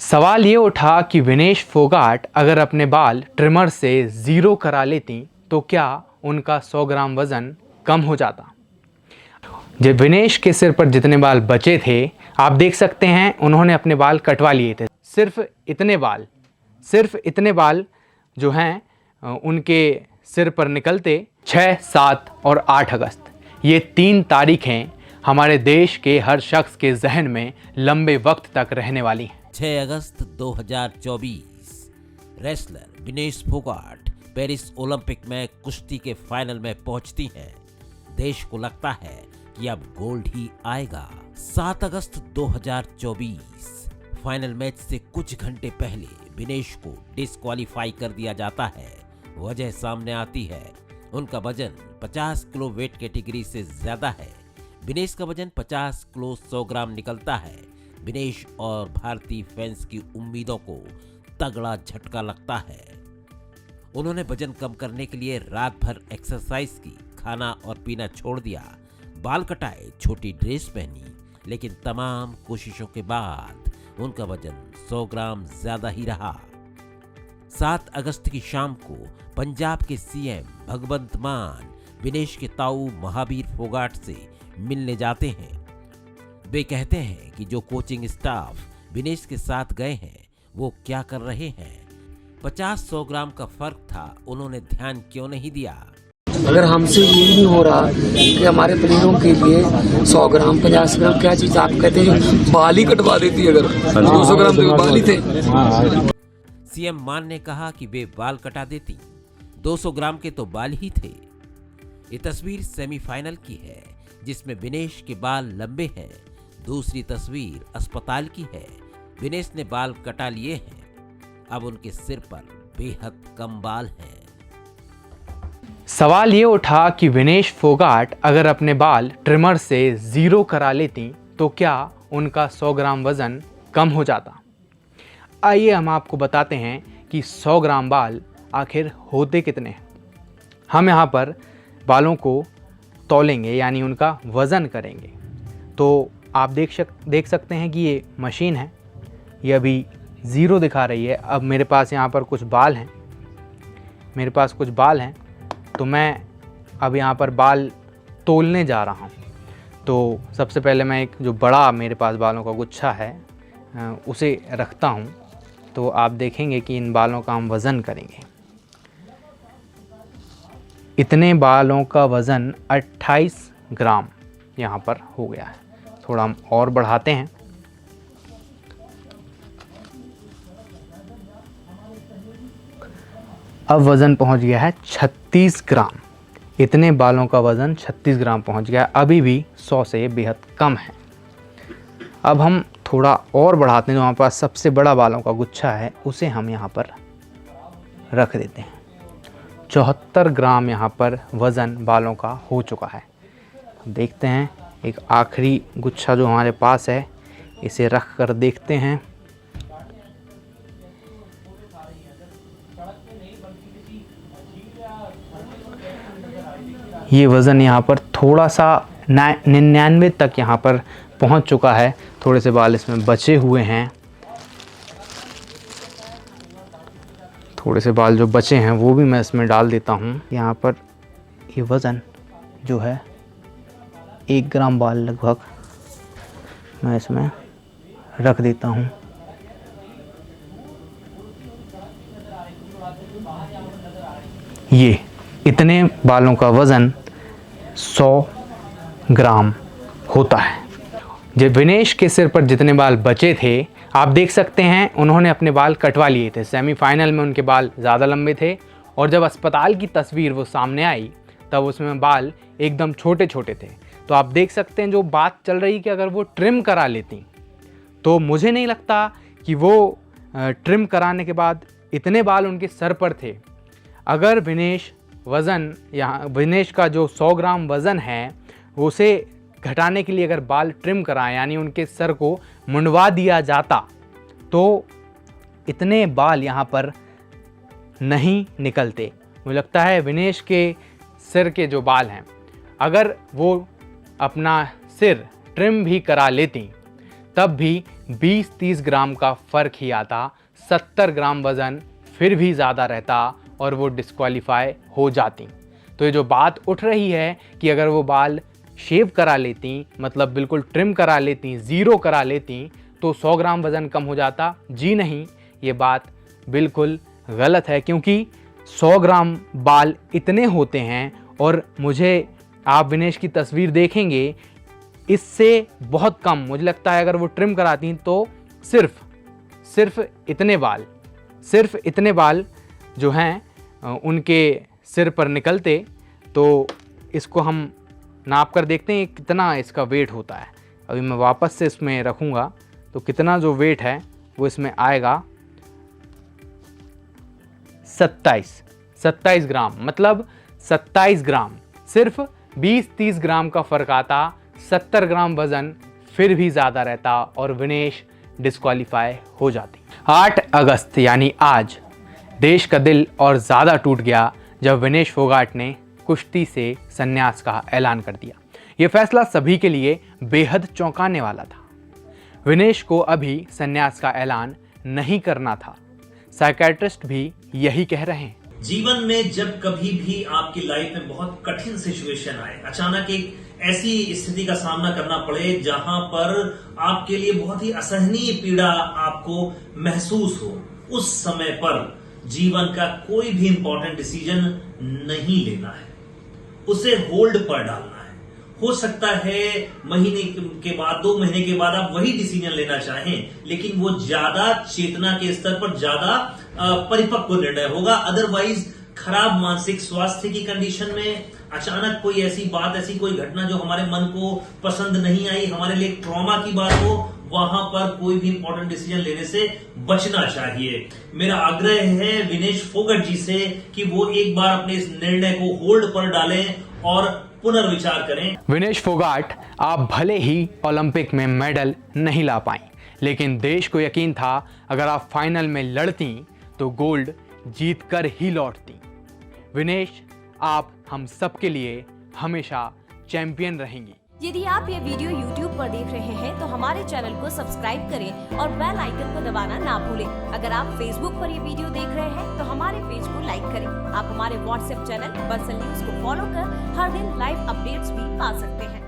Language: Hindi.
सवाल ये उठा कि विनेश फोगाट अगर अपने बाल ट्रिमर से ज़ीरो करा लेती तो क्या उनका 100 ग्राम वज़न कम हो जाता। जब विनेश के सिर पर जितने बाल बचे थे आप देख सकते हैं उन्होंने अपने बाल कटवा लिए थे। सिर्फ इतने बाल जो हैं उनके सिर पर निकलते 6, 7 और 8 अगस्त, ये 3 तारीखें हमारे देश के हर शख्स के जहन में लंबे वक्त तक रहने वाली हैं। 6 अगस्त 2024 wrestler Vinesh Phogat Paris Olympic में कुश्ती के फाइनल में पहुंचती हैं। देश को लगता है कि अब गोल्ड ही आएगा। 7 अगस्त 2024 फाइनल मैच से कुछ घंटे पहले विनेश को डिस्क्वालीफाई कर दिया जाता है। वजह सामने आती है, उनका वजन 50 किलो वेट कैटेगरी से ज्यादा है। विनेश का वजन 50 किलो 100 ग्राम निकलता है। विनेश और भारतीय फैंस की उम्मीदों को तगड़ा झटका लगता है। उन्होंने वजन कम करने के लिए रात भर एक्सरसाइज की, खाना और पीना छोड़ दिया, बाल कटाए, छोटी ड्रेस पहनी, लेकिन तमाम कोशिशों के बाद उनका वजन 100 ग्राम ज्यादा ही रहा। 7 अगस्त की शाम को पंजाब के सीएम भगवंत मान विनेश के ताऊ महावीर फोगाट से मिलने जाते हैं। वे कहते हैं कि जो कोचिंग स्टाफ विनेश के साथ गए हैं वो क्या कर रहे हैं। 50-100 ग्राम का फर्क था, उन्होंने ध्यान क्यों नहीं दिया। अगर हमसे ये नहीं हो रहा कि हमारे प्लेयरों के लिए 100 ग्राम 50 ग्राम क्या चीज आप कहते हैं बाल ही कटवा देती, अगर 200 ग्राम तो बाल ही थे। सीएम मान ने कहा कि वे बाल कटा देती, 200 ग्राम के तो बाल ही थे। ये तस्वीर सेमीफाइनल की है जिसमें विनेश के बाल लंबे हैं। दूसरी तस्वीर अस्पताल की है। विनेश ने बाल कटा लिए हैं, अब उनके सिर पर बेहद कम बाल हैं। सवाल ये उठा कि विनेश फोगाट अगर अपने बाल ट्रिमर से ज़ीरो करा लेती तो क्या उनका 100 ग्राम वज़न कम हो जाता। आइए हम आपको बताते हैं कि 100 ग्राम बाल आखिर होते कितने हैं। हम यहाँ पर बालों को तौलेंगे यानी उनका वज़न करेंगे। तो आप देख सकते हैं कि ये मशीन है, ये अभी ज़ीरो दिखा रही है। अब मेरे पास यहाँ पर कुछ बाल हैं, तो मैं अब यहाँ पर बाल तोलने जा रहा हूँ। तो सबसे पहले मैं एक जो बड़ा मेरे पास बालों का गुच्छा है उसे रखता हूँ। तो आप देखेंगे कि इन बालों का हम वज़न करेंगे। इतने बालों का वज़न 28 ग्राम यहाँ पर हो गया है। थोड़ा हम और बढ़ाते हैं। अब वज़न पहुँच गया है 36 ग्राम। इतने बालों का वज़न 36 ग्राम पहुँच गया। अभी भी 100 से बेहद कम है। अब हम थोड़ा और बढ़ाते हैं। जो हमारे पास सबसे बड़ा बालों का गुच्छा है उसे हम यहाँ पर रख देते हैं। 74 ग्राम यहाँ पर वज़न बालों का हो चुका है। देखते हैं एक आखिरी गुच्छा जो हमारे पास है, इसे रख कर देखते हैं। ये वज़न यहाँ पर थोड़ा सा 99 तक यहाँ पर पहुँच चुका है। थोड़े से बाल इसमें बचे हुए हैं। थोड़े से बाल जो बचे हैं वो भी मैं इसमें डाल देता हूँ। यहाँ पर ये वज़न जो है 1 ग्राम बाल लगभग मैं इसमें रख देता हूँ। ये इतने बालों का वज़न 100 ग्राम होता है। जब विनेश के सिर पर जितने बाल बचे थे आप देख सकते हैं उन्होंने अपने बाल कटवा लिए थे। सेमीफाइनल में उनके बाल ज़्यादा लंबे थे और जब अस्पताल की तस्वीर वो सामने आई तब उसमें बाल एकदम छोटे छोटे थे। तो आप देख सकते हैं जो बात चल रही कि अगर वो ट्रिम करा लेती तो मुझे नहीं लगता कि वो ट्रिम कराने के बाद इतने बाल उनके सर पर थे। अगर विनेश का जो 100 ग्राम वज़न है उसे घटाने के लिए अगर बाल ट्रिम कराएं यानी उनके सर को मुंडवा दिया जाता तो इतने बाल यहाँ पर नहीं निकलते। मुझे लगता है विनेश के सिर के जो बाल हैं अगर वो अपना सिर ट्रिम भी करा लेती तब भी 20-30 ग्राम का फ़र्क ही आता, 70 ग्राम वज़न फिर भी ज़्यादा रहता और वो डिस्क्वालीफाई हो जाती। तो ये जो बात उठ रही है कि अगर वो बाल शेव करा लेती, मतलब बिल्कुल ट्रिम करा लेती, ज़ीरो करा लेती, तो 100 ग्राम वज़न कम हो जाता। जी नहीं, ये बात बिल्कुल गलत है, क्योंकि 100 ग्राम बाल इतने होते हैं और मुझे, आप विनेश की तस्वीर देखेंगे, इससे बहुत कम मुझे लगता है अगर वो ट्रिम कराती तो सिर्फ इतने बाल जो हैं उनके सिर पर निकलते। तो इसको हम नाप कर देखते हैं कितना इसका वेट होता है। अभी मैं वापस से इसमें रखूँगा तो कितना जो वेट है वो इसमें आएगा 27 ग्राम, मतलब 27 ग्राम। सिर्फ 20-30 ग्राम का फ़र्क आता, 70 ग्राम वज़न फिर भी ज़्यादा रहता और विनेश डिस्क्वालीफाई हो जाती। 8 अगस्त यानी आज देश का दिल और ज़्यादा टूट गया जब विनेश फोगाट ने कुश्ती से संन्यास का ऐलान कर दिया। ये फैसला सभी के लिए बेहद चौंकाने वाला था। विनेश को अभी संन्यास का ऐलान नहीं करना था। साइकियाट्रिस्ट भी यही कह रहे हैं। जीवन में जब कभी भी आपकी लाइफ में बहुत कठिन सिचुएशन आए, अचानक एक ऐसी स्थिति का सामना करना पड़े जहां पर आपके लिए बहुत ही असहनीय पीड़ा आपको महसूस हो, उस समय पर जीवन का कोई भी इंपॉर्टेंट डिसीजन नहीं लेना है, उसे होल्ड पर डालना है। हो सकता है महीने के बाद, 2 महीने के बाद आप वही डिसीजन लेना चाहें, लेकिन वो ज्यादा चेतना के स्तर पर ज्यादा परिपक्व निर्णय होगा। अदरवाइज खराब मानसिक स्वास्थ्य की कंडीशन में अचानक कोई ऐसी बात, ऐसी कोई घटना जो हमारे मन को पसंद नहीं आई, हमारे लिए ट्रॉमा की बात हो, वहां पर कोई भी इंपॉर्टेंट डिसीजन लेने से बचना चाहिए। मेरा आग्रह है विनेश फोगाट जी से कि वो एक बार अपने इस निर्णय को होल्ड पर डालें और पुनर्विचार करें। विनेश फोगाट, आप भले ही ओलंपिक में मेडल नहीं ला पाई, लेकिन देश को यकीन था अगर आप फाइनल में लड़ती तो गोल्ड जीत कर ही लौटती। विनेश, आप हम सब के लिए हमेशा चैंपियन रहेंगी। यदि आप ये वीडियो YouTube पर देख रहे हैं तो हमारे चैनल को सब्सक्राइब करें और बेल आइकन को दबाना ना भूलें। अगर आप Facebook पर ये वीडियो देख रहे हैं तो हमारे पेज को लाइक करें। आप हमारे WhatsApp चैनल बंसल न्यूज को फॉलो कर हर दिन लाइव अपडेट्स भी पा सकते हैं।